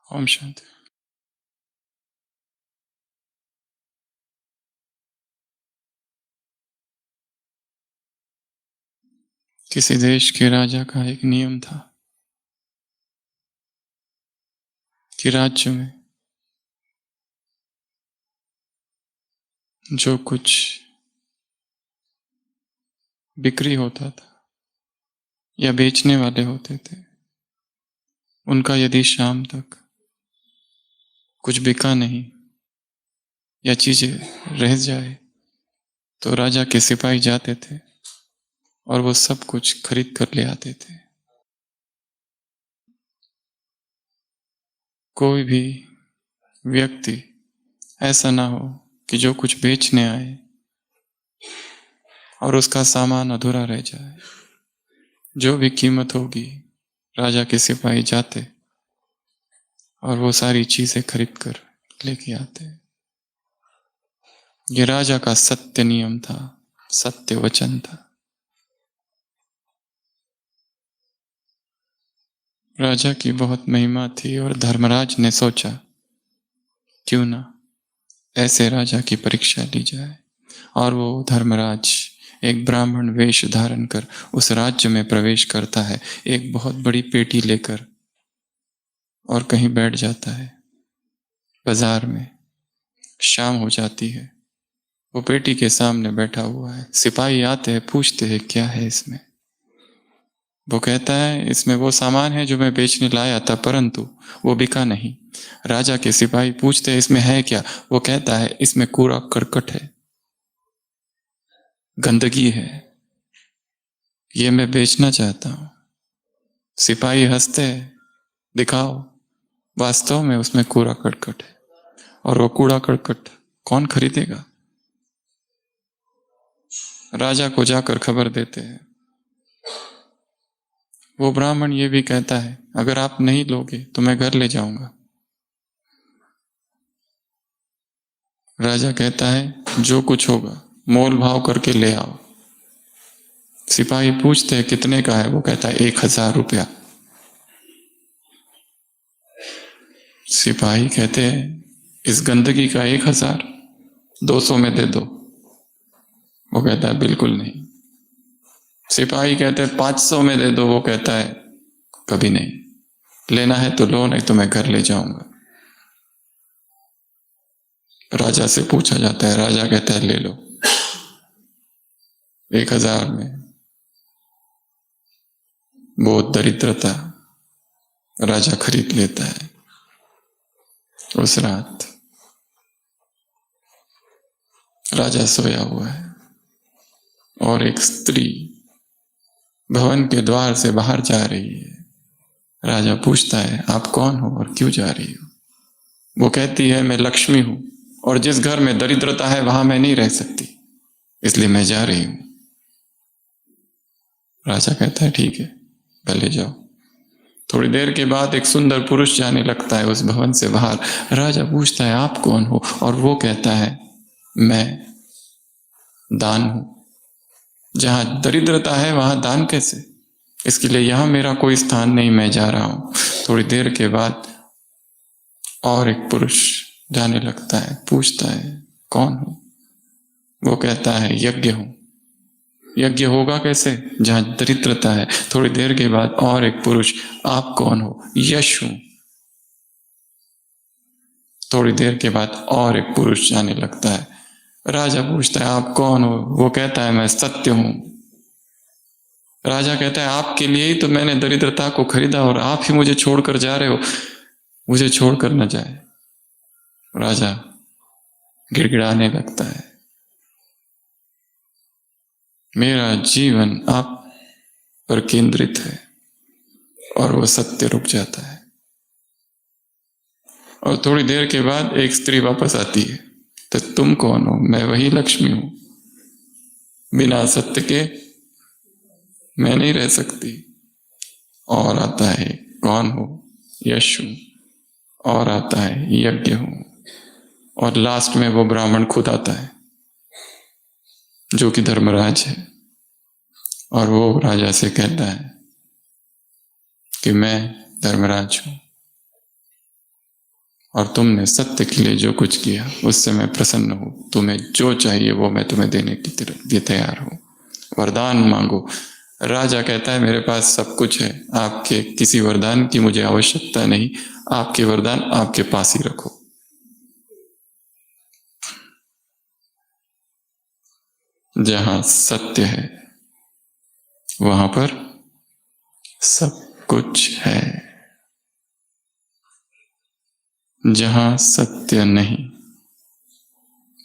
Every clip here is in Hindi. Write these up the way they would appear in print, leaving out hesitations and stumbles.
ओम शांति। किसी देश के राजा का एक नियम था कि राज्य में जो कुछ बिक्री होता था या बेचने वाले होते थे, उनका यदि शाम तक कुछ बिका नहीं या चीजें रह जाए तो राजा के सिपाही जाते थे और वो सब कुछ खरीद कर ले आते थे। कोई भी व्यक्ति ऐसा ना हो कि जो कुछ बेचने आए और उसका सामान अधूरा रह जाए। जो भी कीमत होगी राजा के सिपाही जाते और वो सारी चीजें खरीद कर लेके आते। ये राजा का सत्य नियम था, सत्य वचन था। राजा की बहुत महिमा थी और धर्मराज ने सोचा क्यों ना ऐसे राजा की परीक्षा ली जाए। और वो धर्मराज एक ब्राह्मण वेश धारण कर उस राज्य में प्रवेश करता है, एक बहुत बड़ी पेटी लेकर, और कहीं बैठ जाता है बाजार में। शाम हो जाती है, वो पेटी के सामने बैठा हुआ है। सिपाही आते हैं, पूछते हैं क्या है इसमें। वो कहता है इसमें वो सामान है जो मैं बेचने लाया था, परंतु वो बिका नहीं। राजा के सिपाही पूछते हैं इसमें है क्या। वो कहता है इसमें कूड़ा करकट है, गंदगी है, ये मैं बेचना चाहता हूं। सिपाही हंसते हैं, दिखाओ। वास्तव में उसमें कूड़ा करकट है, और वो कूड़ा करकट कौन खरीदेगा। राजा को जाकर खबर देते हैं। वो ब्राह्मण ये भी कहता है अगर आप नहीं लोगे तो मैं घर ले जाऊंगा। राजा कहता है जो कुछ होगा मोल भाव करके ले आओ। सिपाही पूछते हैं कितने का है। वो कहता है 1000 रुपया। सिपाही कहते हैं इस गंदगी का 1000, 200 में दे दो। वो कहता है बिल्कुल नहीं। सिपाही कहते हैं 500 में दे दो। वो कहता है कभी नहीं, लेना है तो लो, नहीं तो मैं घर ले जाऊंगा। राजा से पूछा जाता है, राजा कहता है ले लो। 1000 में बहुत दरिद्रता, राजा खरीद लेता है। उस रात राजा सोया हुआ है और एक स्त्री भवन के द्वार से बाहर जा रही है। राजा पूछता है आप कौन हो और क्यों जा रही हो। वो कहती है मैं लक्ष्मी हूं और जिस घर में दरिद्रता है वहां मैं नहीं रह सकती, इसलिए मैं जा रही हूं। राजा कहता है ठीक है, पहले जाओ। थोड़ी देर के बाद एक सुंदर पुरुष जाने लगता है उस भवन से बाहर। राजा पूछता है आप कौन हो, और वो कहता है मैं दान हूं। जहां दरिद्रता है वहां दान कैसे, इसके लिए यहां मेरा कोई स्थान नहीं, मैं जा रहा हूं। थोड़ी देर के बाद और एक पुरुष जाने लगता है, पूछता है कौन हो। वो कहता है यज्ञ हूं। यज्ञ होगा कैसे जहां दरिद्रता है। थोड़ी देर के बाद और एक पुरुष, आप कौन हो। यश हूं। थोड़ी देर के बाद और एक पुरुष जाने लगता है। राजा पूछता है आप कौन हो। वो कहता है मैं सत्य हूं। राजा कहता है आपके लिए ही तो मैंने दरिद्रता को खरीदा और आप ही मुझे छोड़कर जा रहे हो, मुझे छोड़कर न जाए। राजा गिड़गिड़ाने लगता है मेरा जीवन आप पर केंद्रित है, और वो सत्य रुक जाता है। और थोड़ी देर के बाद एक स्त्री वापस आती है। तो तुम कौन हो। मैं वही लक्ष्मी हूं, बिना सत्य के मैं नहीं रह सकती। और आता है कौन हो। यश हूं। और आता है यज्ञ हूं। और लास्ट में वो ब्राह्मण खुद आता है जो कि धर्मराज है, और वो राजा से कहता है कि मैं धर्मराज हूं। और तुमने सत्य के लिए जो कुछ किया उससे मैं प्रसन्न हूं। तुम्हें जो चाहिए वो मैं तुम्हें देने के लिए तैयार हूं। वरदान मांगो। राजा कहता है मेरे पास सब कुछ है, आपके किसी वरदान की मुझे आवश्यकता नहीं, आपके वरदान आपके पास ही रखो। जहां सत्य है वहां पर सब कुछ है। जहां सत्य नहीं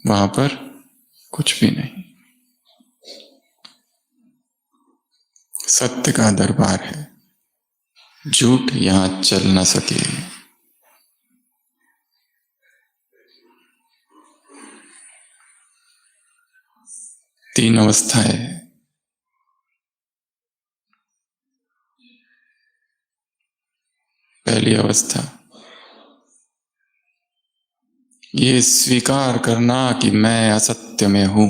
वहां पर कुछ भी नहीं। सत्य का दरबार है, झूठ यहां चल न सके। तीन अवस्थाएं। पहली अवस्था ये स्वीकार करना कि मैं असत्य में हूं।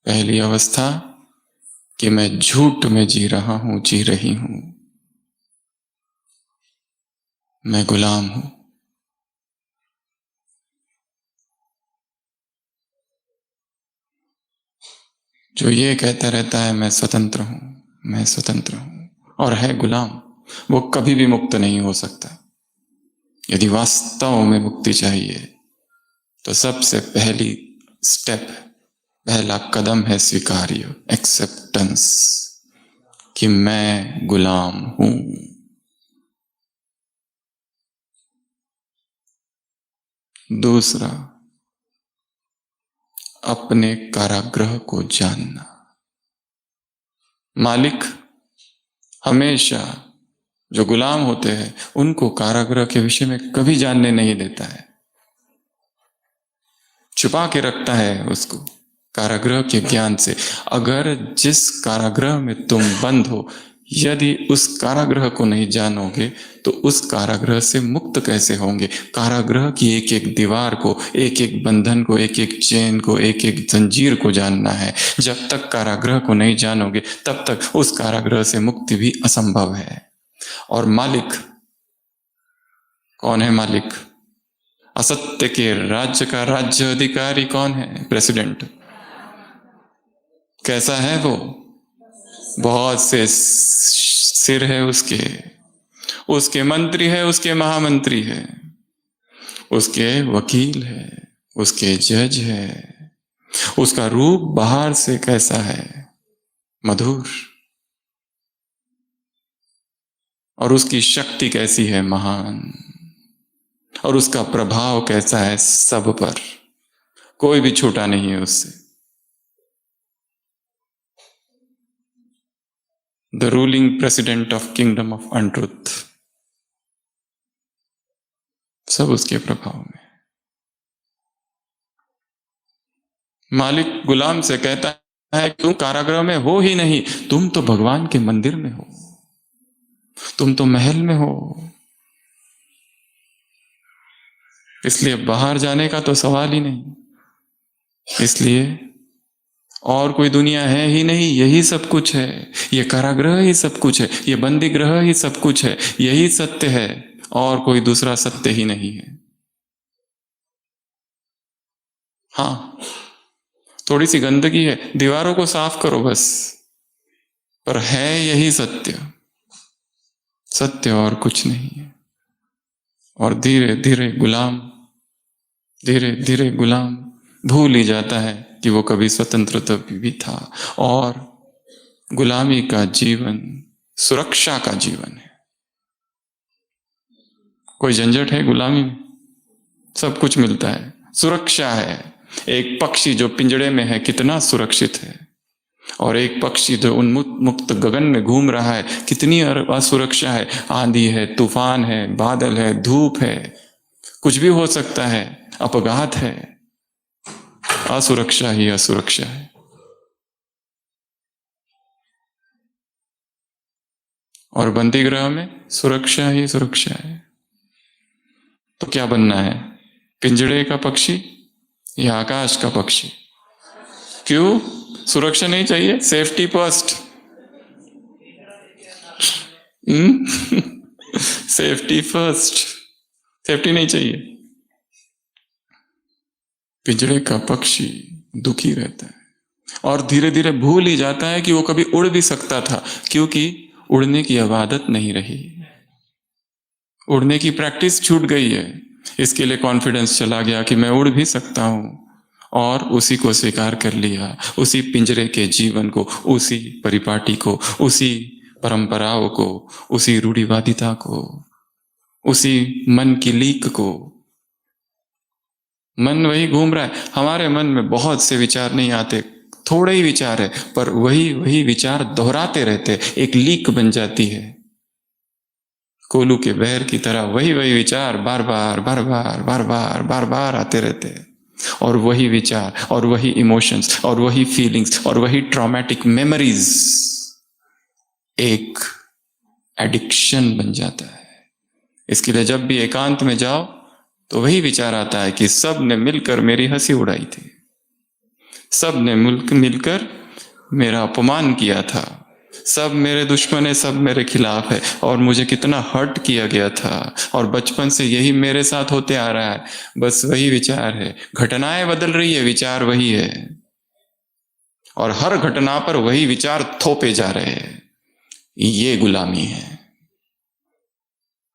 पहली अवस्था कि मैं झूठ में जी रहा हूं, जी रही हूं, मैं गुलाम हूं। जो ये कहता रहता है मैं स्वतंत्र हूं, मैं स्वतंत्र हूं, और है गुलाम, वो कभी भी मुक्त नहीं हो सकता। यदि वास्तव में मुक्ति चाहिए तो सबसे पहली स्टेप, पहला कदम है स्वीकार्य, एक्सेप्टेंस, कि मैं गुलाम हूं। दूसरा, अपने कारागृह को जानना। मालिक हमेशा जो गुलाम होते हैं उनको कारागृह के विषय में कभी जानने नहीं देता है, छुपा के रखता है उसको कारागृह के ज्ञान से। अगर जिस कारागृह में तुम बंद हो, यदि उस कारागृह को नहीं जानोगे तो उस कारागृह से मुक्त कैसे होंगे। कारागृह की एक एक दीवार को, एक एक बंधन को, एक एक चेन को, एक एक जंजीर को जानना है। जब तक कारागृह को नहीं जानोगे तब तक उस कारागृह से मुक्ति भी असंभव है। और मालिक कौन है? मालिक असत्य के राज्य का राज्य अधिकारी कौन है? प्रेसिडेंट। कैसा है वो? बहुत से सिर है उसके, उसके मंत्री है, उसके महामंत्री है, उसके वकील है, उसके जज है। उसका रूप बाहर से कैसा है? मधुर। और उसकी शक्ति कैसी है? महान। और उसका प्रभाव कैसा है? सब पर, कोई भी छोटा नहीं है उससे। The ruling president of kingdom of untruth, सब उसके प्रभाव में। मालिक गुलाम से कहता है तुम कारागृह में हो ही नहीं, तुम तो भगवान के मंदिर में हो, तुम तो महल में हो, इसलिए बाहर जाने का तो सवाल ही नहीं। इसलिए और कोई दुनिया है ही नहीं, यही सब कुछ है, ये कारागृह ही सब कुछ है, ये बंदी गृह ही सब कुछ है, यही सत्य है, और कोई दूसरा सत्य ही नहीं है। हाँ, थोड़ी सी गंदगी है, दीवारों को साफ करो बस, पर है यही सत्य, सत्य और कुछ नहीं है। और धीरे धीरे गुलाम, धीरे धीरे गुलाम भूल ही जाता है कि वो कभी स्वतंत्रता भी था। और गुलामी का जीवन सुरक्षा का जीवन है। कोई झंझट है गुलामी में? सब कुछ मिलता है, सुरक्षा है। एक पक्षी जो पिंजड़े में है कितना सुरक्षित है, और एक पक्षी जो उन्मुक्त गगन में घूम रहा है कितनी असुरक्षा है। आंधी है, तूफान है, बादल है, धूप है, कुछ भी हो सकता है, अपघात है, असुरक्षा ही असुरक्षा है। और बंदी गृह में सुरक्षा ही सुरक्षा है। तो क्या बनना है? पिंजड़े का पक्षी या आकाश का पक्षी? क्यों? सुरक्षा नहीं चाहिए? Safety first. Safety first, safety नहीं चाहिए। पिंजड़े का पक्षी दुखी रहता है और धीरे धीरे भूल ही जाता है कि वो कभी उड़ भी सकता था, क्योंकि उड़ने की अब आदत नहीं रही, उड़ने की प्रैक्टिस छूट गई है। इसके लिए कॉन्फिडेंस चला गया कि मैं उड़ भी सकता हूं, और उसी को स्वीकार कर लिया, उसी पिंजरे के जीवन को, उसी परिपाटी को, उसी परंपराओं को, उसी रूढ़िवादिता को, उसी मन की लीक को। मन वही घूम रहा है। हमारे मन में बहुत से विचार नहीं आते, थोड़े ही विचार है, पर वही वही विचार दोहराते रहते, एक लीक बन जाती है। कोलू के बहर की तरह वही वही विचार बार बार बार बार बार बार बार बार आते रहते हैं, और वही विचार और वही इमोशंस और वही फीलिंग्स और वही ट्रॉमेटिक मेमोरीज एक एडिक्शन बन जाता है। इसके लिए जब भी एकांत में जाओ तो वही विचार आता है कि सब ने मिलकर मेरी हंसी उड़ाई थी, सब ने मिलकर मेरा अपमान किया था, सब मेरे दुश्मन है, सब मेरे खिलाफ है, और मुझे कितना हर्ट किया गया था, और बचपन से यही मेरे साथ होते आ रहा है। बस वही विचार है, घटनाएं बदल रही है, विचार वही है, और हर घटना पर वही विचार थोपे जा रहे हैं। ये गुलामी है।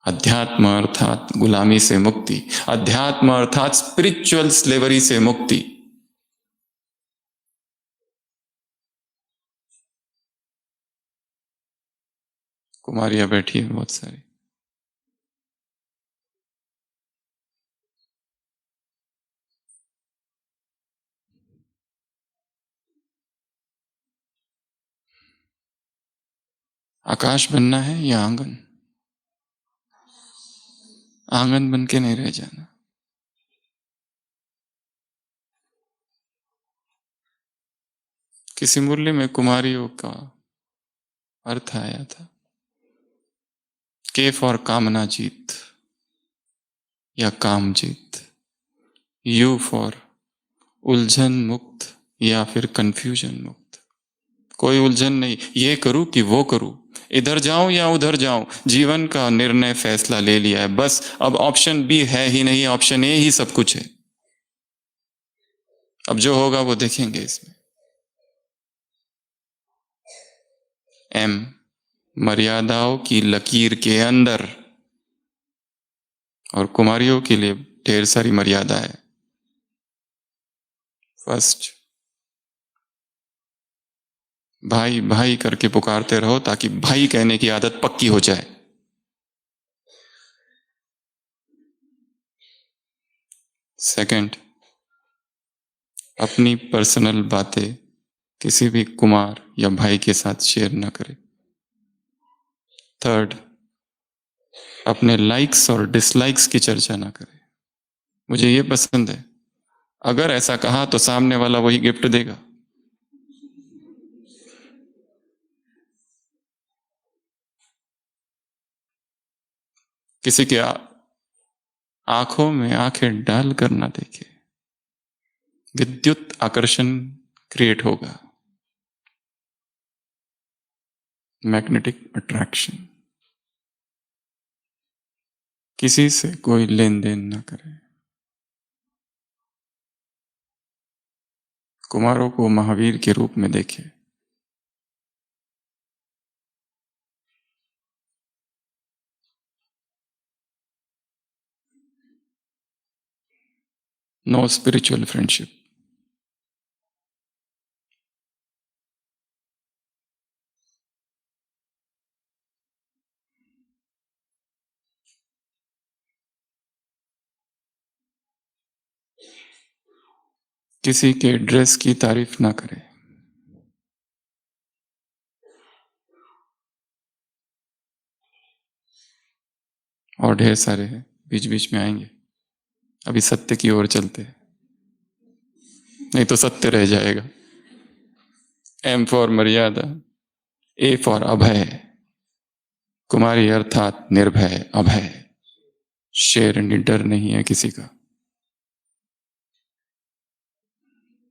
अध्यात्म अर्थात गुलामी से मुक्ति, अध्यात्म अर्थात स्पिरिचुअल स्लेवरी से मुक्ति। कुमारियां बैठी है बहुत सारी। आकाश बनना है या आंगन? आंगन बन के नहीं रह जाना। किसी मुरली में कुमारियों का अर्थ आया था, के फॉर कामना जीत या काम जीत, यू फॉर उलझन मुक्त या फिर कंफ्यूजन मुक्त। कोई उलझन नहीं, ये करूं कि वो करूं, इधर जाऊं या उधर जाऊं, जीवन का निर्णय फैसला ले लिया है, बस अब ऑप्शन बी है ही नहीं, ऑप्शन ए ही सब कुछ है। अब जो होगा वो देखेंगे। इसमें एम, मर्यादाओं की लकीर के अंदर, और कुमारियों के लिए ढेर सारी मर्यादा है। फर्स्ट, भाई भाई करके पुकारते रहो ताकि भाई कहने की आदत पक्की हो जाए। सेकंड, अपनी पर्सनल बातें किसी भी कुमार या भाई के साथ शेयर ना करें। थर्ड, अपने लाइक्स और डिसलाइक्स की चर्चा ना करें। मुझे ये पसंद है, अगर ऐसा कहा तो सामने वाला वही गिफ्ट देगा। किसी के आंखों में आंखें डाल कर ना देखे, विद्युत आकर्षण क्रिएट होगा, मैग्नेटिक अट्रैक्शन। किसी से कोई लेन देन ना करे। कुमारों को महावीर के रूप में देखे। Know spiritual friendship. किसी के ड्रेस की तारीफ ना करे। और ढेर सारे हैं, बीच बीच में आएंगे। अभी सत्य की ओर चलते हैं, नहीं तो सत्य रह जाएगा। एम फॉर मर्यादा, ए फॉर अभय। कुमारी अर्थात निर्भय, अभय, शेरनी, डर नहीं है किसी का।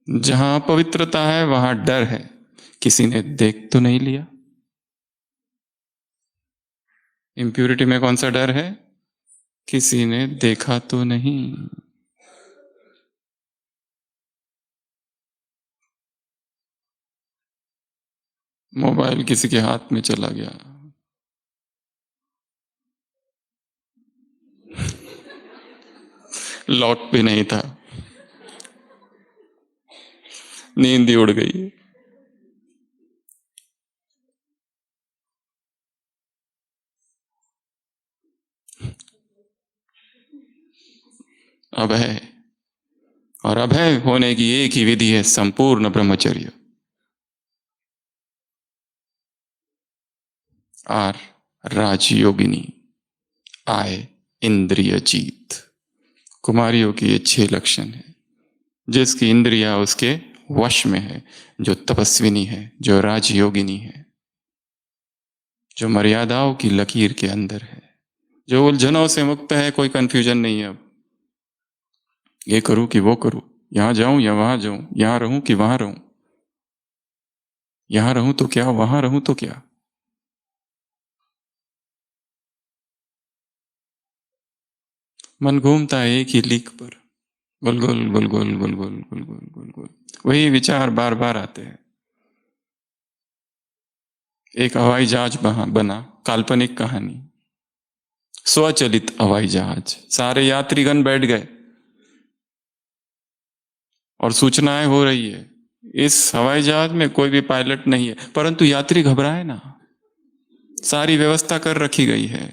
जहां पवित्रता है वहां डर है, किसी ने देख तो नहीं लिया। इम्प्योरिटी में कौन सा डर है? किसी ने देखा तो नहीं। मोबाइल किसी के हाथ में चला गया, लॉक भी नहीं था, नींद ही उड़ गई। अभय, और अभय होने की एक ही विधि है, संपूर्ण ब्रह्मचर्य। आर राजयोगिनी, आय इंद्रिय जीत। कुमारियों की ये 6 लक्षण है। जिसकी इंद्रिया उसके वश में है, जो तपस्विनी है, जो राजयोगिनी है, जो मर्यादाओं की लकीर के अंदर है, जो उलझनों से मुक्त है, कोई कंफ्यूजन नहीं है। अब ये करूं कि वो करूं, यहां जाऊं या वहां जाऊं, यहां रहूं कि वहां रहूं, यहां रहूं तो क्या, वहां रहूं तो क्या। मन घूमता है एक ही लीक पर, गोल गोल गोल गोल गोल गोल गोल गोल गोल गोल, वही विचार बार बार आते हैं। एक हवाई जहाज बना, काल्पनिक कहानी, स्वचलित हवाई जहाज, सारे यात्रीगण बैठ गए और सूचनाएं हो रही है। इस हवाई जहाज में कोई भी पायलट नहीं है, परंतु यात्री घबराए ना, सारी व्यवस्था कर रखी गई है।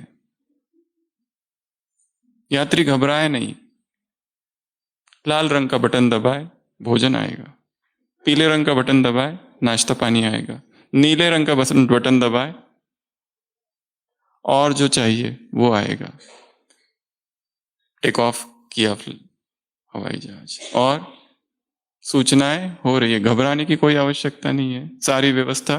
यात्री घबराए नहीं, लाल रंग का बटन दबाए भोजन आएगा, पीले रंग का बटन दबाए नाश्ता पानी आएगा, नीले रंग का बटन दबाए और जो चाहिए वो आएगा। टेक ऑफ किया हवाई जहाज और सूचनाएं हो रही है। घबराने की कोई आवश्यकता नहीं है, सारी व्यवस्था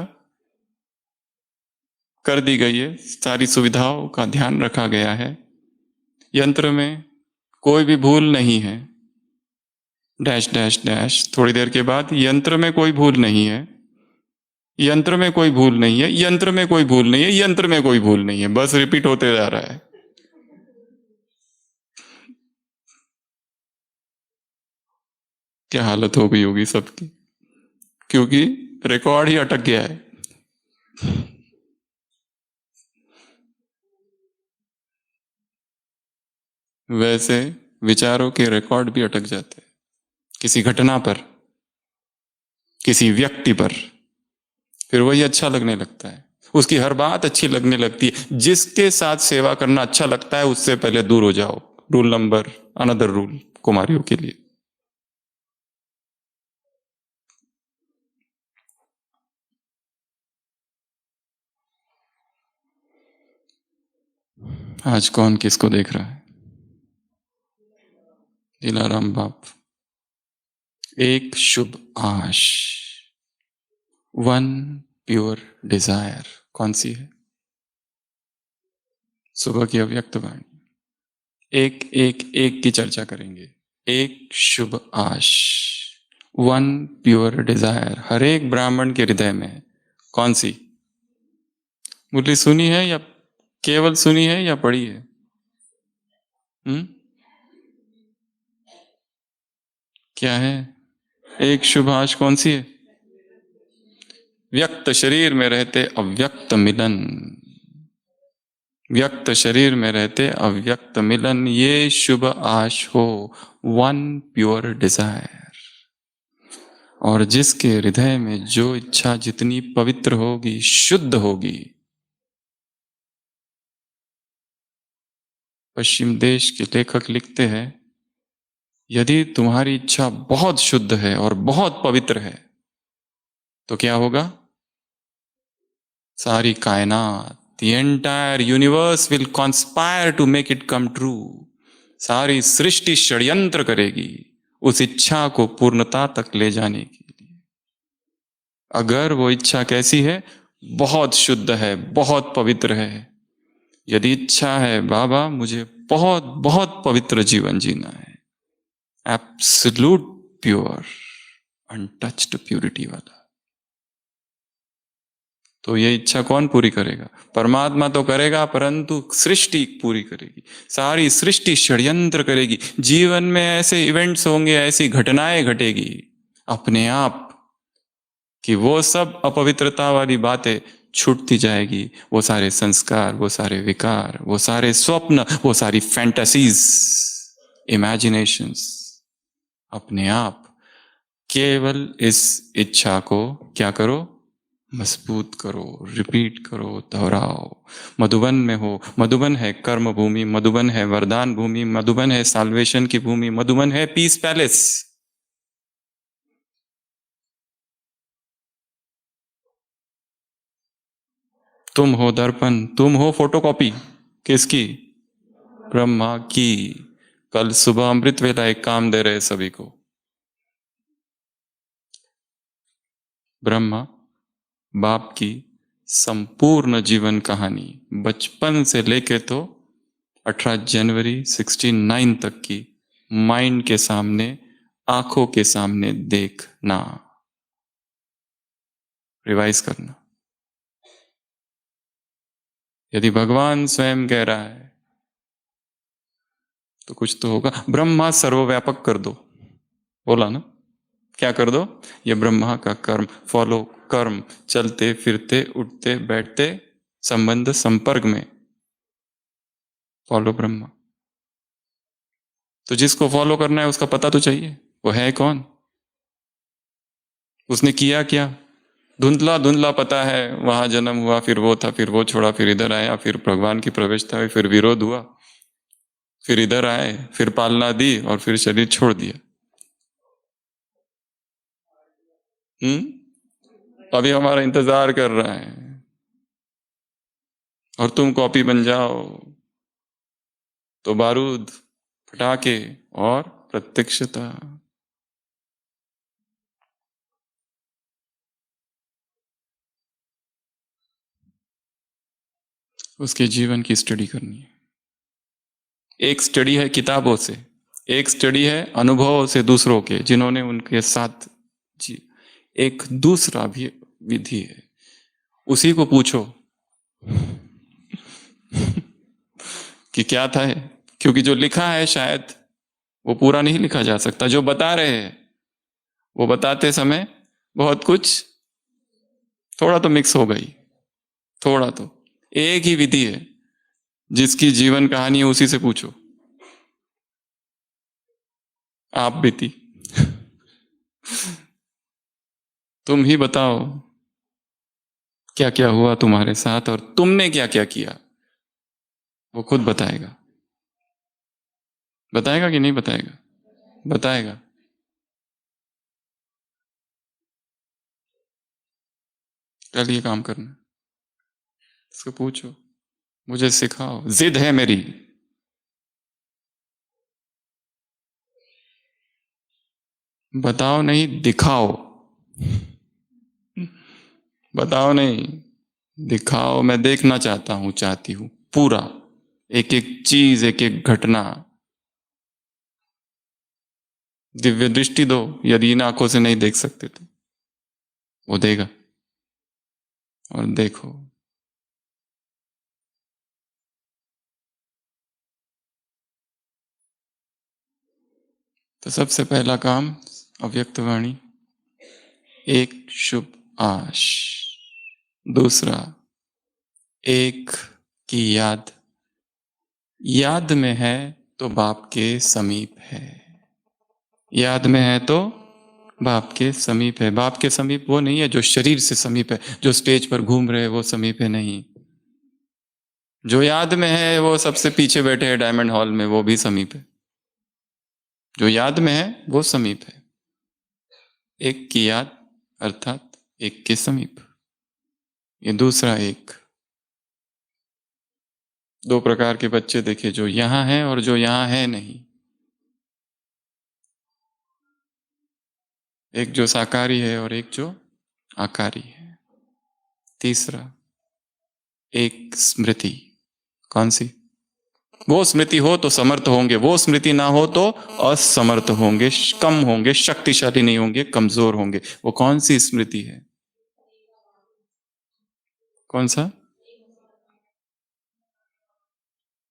कर दी गई है, सारी सुविधाओं का ध्यान रखा गया है। यंत्र में कोई भी भूल नहीं है। डैश डैश डैश, थोड़ी देर के बाद यंत्र में कोई भूल नहीं है, यंत्र में कोई भूल नहीं है, यंत्र में कोई भूल नहीं है, यंत्र में कोई भूल नहीं है, बस रिपीट होते जा रहा है। क्या हालत हो गई होगी सबकी, क्योंकि रिकॉर्ड ही अटक गया है। वैसे विचारों के रिकॉर्ड भी अटक जाते हैं किसी घटना पर, किसी व्यक्ति पर, फिर वही अच्छा लगने लगता है, उसकी हर बात अच्छी लगने लगती है। जिसके साथ सेवा करना अच्छा लगता है उससे पहले दूर हो जाओ। रूल नंबर, अनदर रूल कुमारियों के लिए। आज कौन किसको देख रहा है? दिलाराम बाप। एक शुभ आश, वन प्योर डिजायर, कौन सी है? सुबह की अव्यक्त वाणी। एक एक एक की चर्चा करेंगे। एक शुभ आश, वन प्योर डिजायर, हर एक ब्राह्मण के हृदय में है। कौन सी? मुरली सुनी है या केवल सुनी है या पढ़ी है? हम्म? क्या है? एक शुभ आश कौन सी है? व्यक्त शरीर में रहते अव्यक्त मिलन, व्यक्त शरीर में रहते अव्यक्त मिलन, ये शुभ आश हो, वन प्योर डिजायर। और जिसके हृदय में जो इच्छा जितनी पवित्र होगी, शुद्ध होगी। पश्चिम देश के लेखक लिखते हैं, यदि तुम्हारी इच्छा बहुत शुद्ध है और बहुत पवित्र है तो क्या होगा? सारी कायनात, the entire universe will conspire to make it come true। सारी सृष्टि षड्यंत्र करेगी उस इच्छा को पूर्णता तक ले जाने के लिए। अगर वो इच्छा कैसी है? बहुत शुद्ध है, बहुत पवित्र है। यदि इच्छा है, बाबा मुझे बहुत बहुत पवित्र जीवन जीना है, एब्सोल्यूट प्योर, अनटच्ड प्यूरिटी वाला, तो ये इच्छा कौन पूरी करेगा? परमात्मा तो करेगा, परंतु सृष्टि पूरी करेगी। सारी सृष्टि षड्यंत्र करेगी। जीवन में ऐसे इवेंट्स होंगे, ऐसी घटनाएं घटेगी अपने आप कि वो सब अपवित्रता वाली बातें छूटती जाएगी। वो सारे संस्कार, वो सारे विकार, वो सारे स्वप्न, वो सारी फैंटेसीज, इमेजिनेशंस अपने आप केवल इस इच्छा को क्या करो? मजबूत करो, रिपीट करो, दोहराओ। मधुबन में हो, मधुबन है कर्म भूमि, मधुबन है वरदान भूमि, मधुबन है साल्वेशन की भूमि, मधुबन है पीस पैलेस। तुम हो दर्पण, तुम हो फोटोकॉपी। किसकी? ब्रह्मा की। कल सुबह अमृत वेला एक काम दे रहे सभी को। ब्रह्मा बाप की संपूर्ण जीवन कहानी बचपन से लेके तो 18 जनवरी 69 तक की माइंड के सामने, आंखों के सामने देखना, रिवाइज करना। यदि भगवान स्वयं कह रहा है तो कुछ तो होगा। ब्रह्मा सर्वव्यापक कर दो, बोला ना? क्या कर दो? ये ब्रह्मा का कर्म फॉलो, कर्म चलते फिरते उठते बैठते संबंध संपर्क में फॉलो ब्रह्मा। तो जिसको फॉलो करना है उसका पता तो चाहिए, वो है कौन, उसने किया क्या। धुंधला धुंधला पता है, वहां जन्म हुआ, फिर वो था, फिर वो छोड़ा, फिर इधर आया, फिर भगवान की प्रवेशता हुई, फिर विरोध हुआ, फिर इधर आए, फिर पालना दी और फिर शरीर छोड़ दिया। अभी हमारा इंतजार कर रहा है और तुम कॉपी बन जाओ तो बारूद, पटाखे और प्रत्यक्षता। उसके जीवन की स्टडी करनी है। एक स्टडी है किताबों से, एक स्टडी है अनुभवों से दूसरों के, जिन्होंने उनके साथ जी। एक दूसरा भी विधि है, उसी को पूछो कि क्या था है। क्योंकि जो लिखा है शायद वो पूरा नहीं लिखा जा सकता। जो बता रहे हैं वो बताते समय बहुत कुछ थोड़ा तो मिक्स हो गई, थोड़ा तो। एक ही विधि है, जिसकी जीवन कहानी है उसी से पूछो। आप बीती तुम ही बताओ क्या क्या हुआ तुम्हारे साथ और तुमने क्या क्या किया। वो खुद बताएगा। बताएगा कि नहीं बताएगा? बताएगा। कल ये काम करना, इसको पूछो, मुझे सिखाओ। जिद है मेरी। बताओ नहीं, दिखाओ। बताओ नहीं, दिखाओ। मैं देखना चाहता हूं, चाहती हूं पूरा, एक एक चीज, एक एक घटना। दिव्य दृष्टि दो, यदि इन आंखों से नहीं देख सकते तो वो देगा। और देखो, तो सबसे पहला काम अव्यक्त वाणी, एक शुभ आश। दूसरा, एक की याद। याद में है तो बाप के समीप है। याद में है तो बाप के समीप है। बाप के समीप वो नहीं है जो शरीर से समीप है, जो स्टेज पर घूम रहे वो समीप है नहीं। जो याद में है वो सबसे पीछे बैठे हैं डायमंड हॉल में, वो भी समीप है। जो याद में है वो समीप है। एक की याद अर्थात एक के समीप। ये दूसरा एक। दो प्रकार के बच्चे देखे, जो यहां हैं और जो यहां है नहीं। एक जो साकारी है और एक जो आकारी है। तीसरा, एक स्मृति। कौन सी? वो स्मृति हो तो समर्थ होंगे, वो स्मृति ना हो तो असमर्थ होंगे, कम होंगे, शक्तिशाली नहीं होंगे, कमजोर होंगे। वो कौन सी स्मृति है? कौन सा?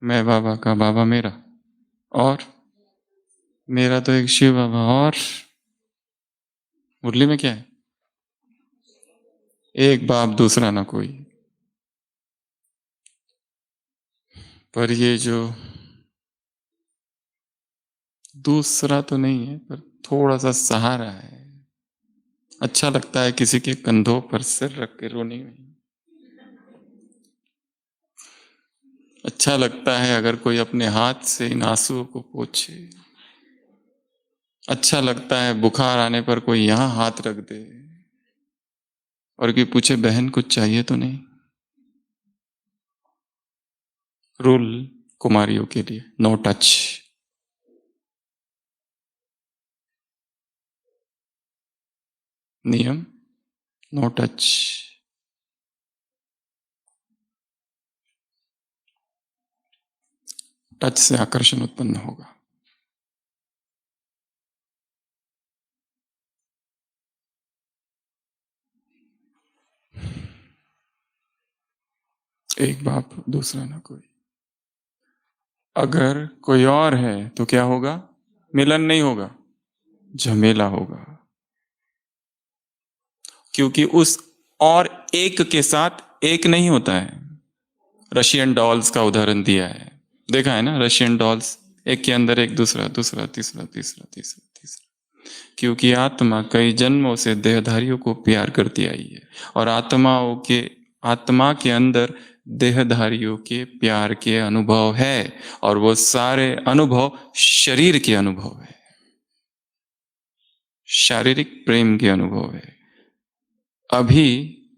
मैं बाबा का, बाबा मेरा, और मेरा तो एक शिव बाबा, और मुरली में क्या है? एक बाप दूसरा ना कोई। पर ये जो दूसरा तो नहीं है, पर थोड़ा सा सहारा है। अच्छा लगता है किसी के कंधों पर सिर रख के रोने में। अच्छा लगता है अगर कोई अपने हाथ से इन आंसुओं को पोंछे। अच्छा लगता है बुखार आने पर कोई यहां हाथ रख दे और कोई पूछे बहन कुछ चाहिए तो नहीं। रूल कुमारियों के लिए, नो टच। नियम, नो टच। टच से आकर्षण उत्पन्न होगा। एक बाप दूसरा ना कोई। अगर कोई और है तो क्या होगा? मिलन नहीं होगा, झमेला होगा। क्योंकि उस और एक के साथ एक नहीं होता है। रशियन डॉल्स का उदाहरण दिया है, देखा है ना? रशियन डॉल्स, एक के अंदर एक, दूसरा, दूसरा, तीसरा, तीसरा, तीसरा, तीसरा। क्योंकि आत्मा कई जन्मों से देहधारियों को प्यार करती आई है, और आत्मा के अंदर देहधारियों के प्यार के अनुभव है, और वो सारे अनुभव शरीर के अनुभव है, शारीरिक प्रेम के अनुभव है। अभी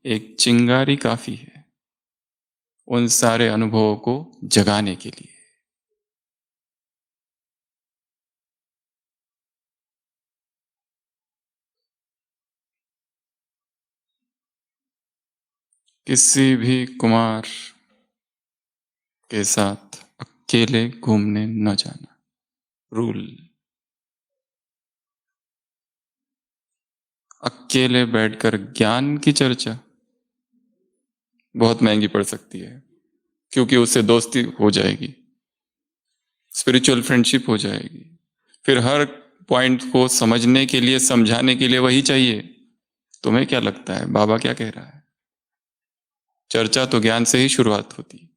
एक चिंगारी काफी है उन सारे अनुभवों को जगाने के लिए। किसी भी कुमार के साथ अकेले घूमने न जाना, रूल। अकेले बैठकर ज्ञान की चर्चा बहुत महंगी पड़ सकती है, क्योंकि उससे दोस्ती हो जाएगी, स्पिरिचुअल फ्रेंडशिप हो जाएगी। फिर हर पॉइंट को समझने के लिए, समझाने के लिए वही चाहिए। तुम्हें क्या लगता है बाबा क्या कह रहा है? चर्चा तो ज्ञान से ही शुरुआत होती है।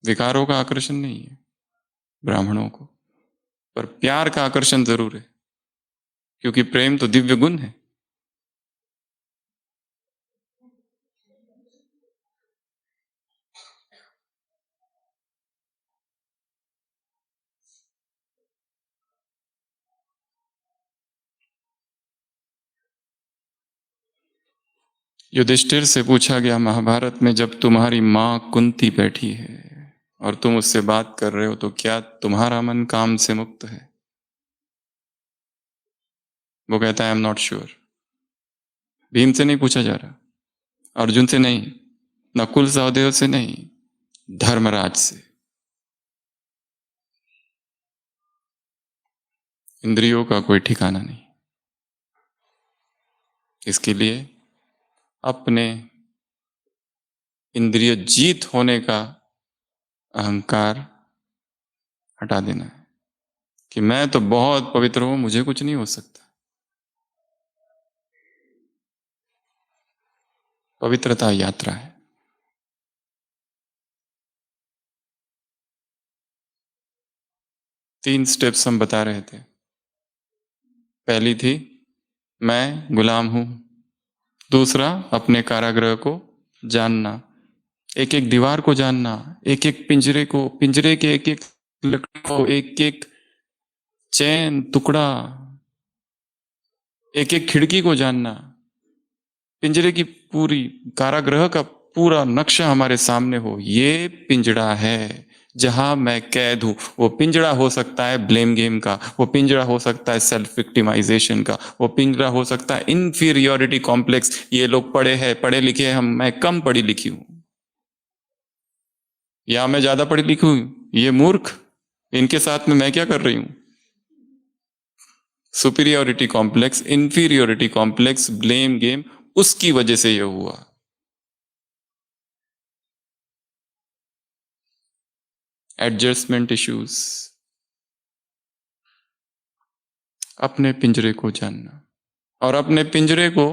विकारों का आकर्षण नहीं है ब्राह्मणों को, पर प्यार का आकर्षण जरूर है, क्योंकि प्रेम तो दिव्य गुण है। युधिष्ठिर से पूछा गया महाभारत में, जब तुम्हारी मां कुंती बैठी है और तुम उससे बात कर रहे हो, तो क्या तुम्हारा मन काम से मुक्त है? वो कहता है I am not sure. Bhim से नहीं पूछा जा रहा, अर्जुन से नहीं, नकुल सहदेव से नहीं, धर्मराज से। इंद्रियों का कोई ठिकाना नहीं। इसके लिए अपने इंद्रिय जीत होने का अहंकार हटा देना है कि मैं तो बहुत पवित्र हूं, मुझे कुछ नहीं हो सकता। पवित्रता यात्रा है। तीन स्टेप्स हम बता रहे थे। पहली थी मैं गुलाम हूं। दूसरा अपने कारागृह को जानना, एक एक दीवार को जानना, एक एक पिंजरे को, पिंजरे के एक एक लकड़ी को, एक एक चैन टुकड़ा, एक एक खिड़की को जानना। पिंजरे की पूरी, कारागृह का पूरा नक्शा हमारे सामने हो, ये पिंजड़ा है जहां मैं कैद हूं। वो पिंजड़ा हो सकता है ब्लेम गेम का, वो पिंजड़ा हो सकता है सेल्फ विक्टिमाइजेशन का, वो पिंजड़ा हो सकता है इंफीरियोरिटी कॉम्प्लेक्स। ये लोग पढ़े हैं, पढ़े लिखे हैं, मैं कम पढ़ी लिखी हूं, या मैं ज्यादा पढ़ी लिखी हूं, ये मूर्ख, इनके साथ में मैं क्या कर रही हूं? Superiority complex, inferiority complex, blame game, उसकी वजह से यह हुआ। Adjustment issues. अपने पिंजरे को जानना, और अपने पिंजरे को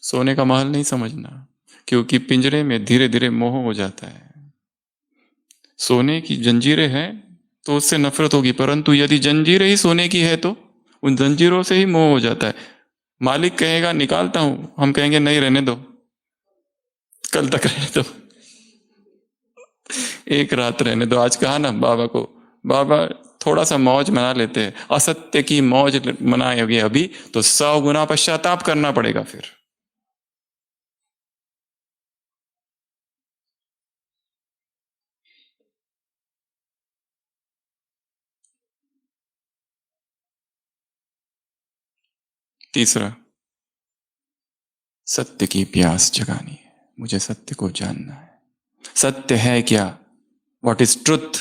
सोने का महल नहीं समझना, क्योंकि पिंजरे में धीरे धीरे मोह हो जाता है। सोने की जंजीरें हैं तो उससे नफरत होगी, परंतु यदि जंजीरें ही सोने की है तो उन जंजीरों से ही मोह हो जाता है। मालिक कहेगा निकालता हूं, हम कहेंगे नहीं, रहने दो, कल तक रहने दो, एक रात रहने दो। आज कहा ना बाबा को, बाबा थोड़ा सा मौज मना लेते हैं, असत्य की मौज मनाएंगे अभी तो 100 गुना पश्चाताप करना पड़ेगा फिर। तीसरा, सत्य की प्यास जगानी है, मुझे सत्य को जानना है। सत्य है क्या? What is truth?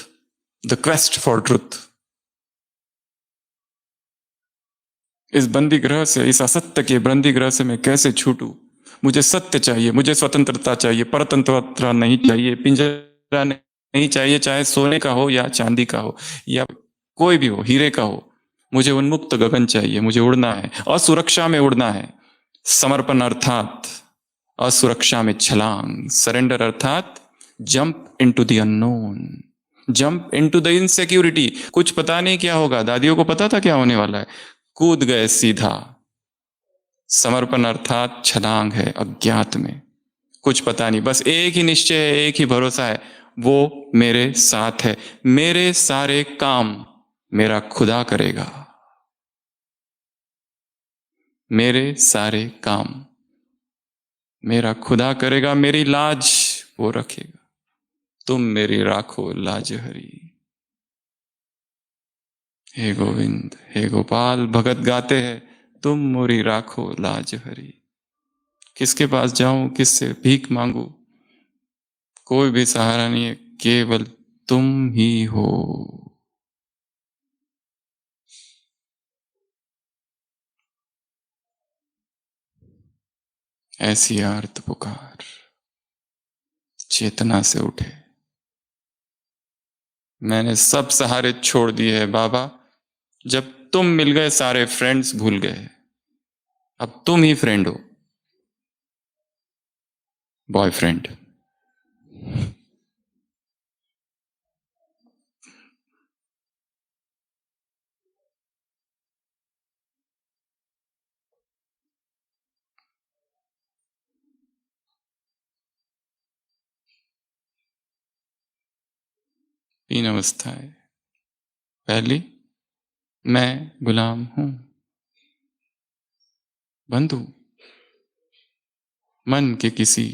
The quest for truth. इस बंदी ग्रह से, इस असत्य के बंदी ग्रह से मैं कैसे छूटूं? मुझे सत्य चाहिए, मुझे स्वतंत्रता चाहिए, परतंत्रता नहीं चाहिए, पिंजरा नहीं चाहिए, चाहे सोने का हो या चांदी का हो या कोई भी हो, हीरे का हो। मुझे उन्मुक्त गगन चाहिए, मुझे उड़ना है, असुरक्षा में उड़ना है। समर्पण अर्थात असुरक्षा में छलांग, सरेंडर अर्थात jump into the unknown, jump into the insecurity. कुछ पता नहीं क्या होगा, दादियों को पता था क्या होने वाला है, कूद गए सीधा। समर्पण अर्थात छलांग है अज्ञात में, कुछ पता नहीं, बस एक ही निश्चय है, एक ही भरोसा है, वो मेरे साथ है। मेरे सारे काम मेरा खुदा करेगा, मेरे सारे काम मेरा खुदा करेगा, मेरी लाज वो रखेगा। तुम मेरी राखो लाज हरी। हे गोविंद, हे गोपाल, भगत गाते हैं, तुम मोरी राखो लाज हरी। किसके पास जाऊं, किससे भीख मांगू? कोई भी सहारा नहीं है, केवल तुम ही हो। ऐसी आर्त पुकार चेतना से उठे। मैंने सब सहारे छोड़ दिए हैं बाबा, जब तुम मिल गए सारे फ्रेंड्स भूल गए, अब तुम ही फ्रेंड हो, बॉयफ्रेंड। तीन अवस्थाएं। पहली, मैं गुलाम हूं, बंधु मन के किसी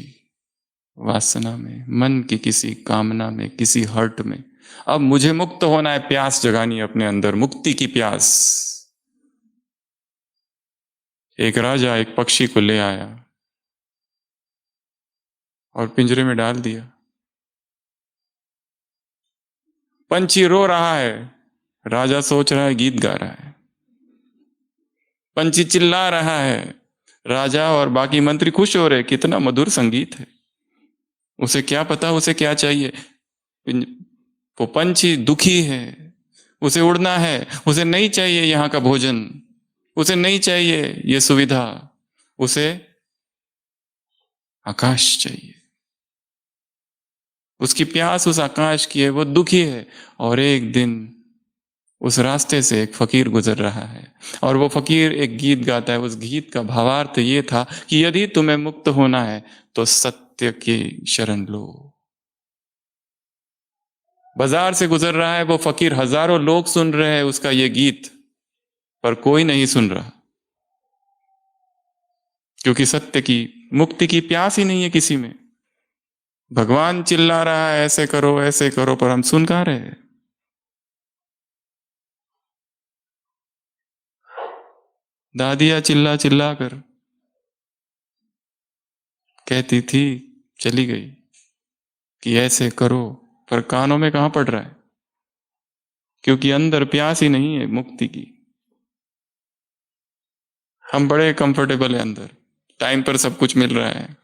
वासना में, मन की किसी कामना में, किसी हर्ट में। अब मुझे मुक्त होना है, प्यास जगानी है अपने अंदर, मुक्ति की प्यास। एक राजा एक पक्षी को ले आया और पिंजरे में डाल दिया। पंछी रो रहा है, राजा सोच रहा है गीत गा रहा है। पंछी चिल्ला रहा है, राजा और बाकी मंत्री खुश हो रहे, कितना मधुर संगीत है। उसे क्या पता उसे क्या चाहिए। वो पंछी दुखी है, उसे उड़ना है, उसे नहीं चाहिए यहाँ का भोजन, उसे नहीं चाहिए ये सुविधा, उसे आकाश चाहिए। उसकी प्यास उस आकाश की है, वो दुखी है। और एक दिन उस रास्ते से एक फकीर गुजर रहा है और वो फकीर एक गीत गाता है। उस गीत का भावार्थ ये था कि यदि तुम्हें मुक्त होना है तो सत्य की शरण लो। बाजार से गुजर रहा है वो फकीर, हजारों लोग सुन रहे हैं उसका ये गीत, पर कोई नहीं सुन रहा, क्योंकि सत्य की, मुक्ति की प्यास ही नहीं है किसी में। भगवान चिल्ला रहा है ऐसे करो ऐसे करो, पर हम सुन कहां रहे हैं। दादियां चिल्ला चिल्ला कर कहती थी, चली गई, कि ऐसे करो, पर कानों में कहां पड़ रहा है, क्योंकि अंदर प्यास ही नहीं है मुक्ति की। हम बड़े कंफर्टेबल है अंदर, टाइम पर सब कुछ मिल रहा है।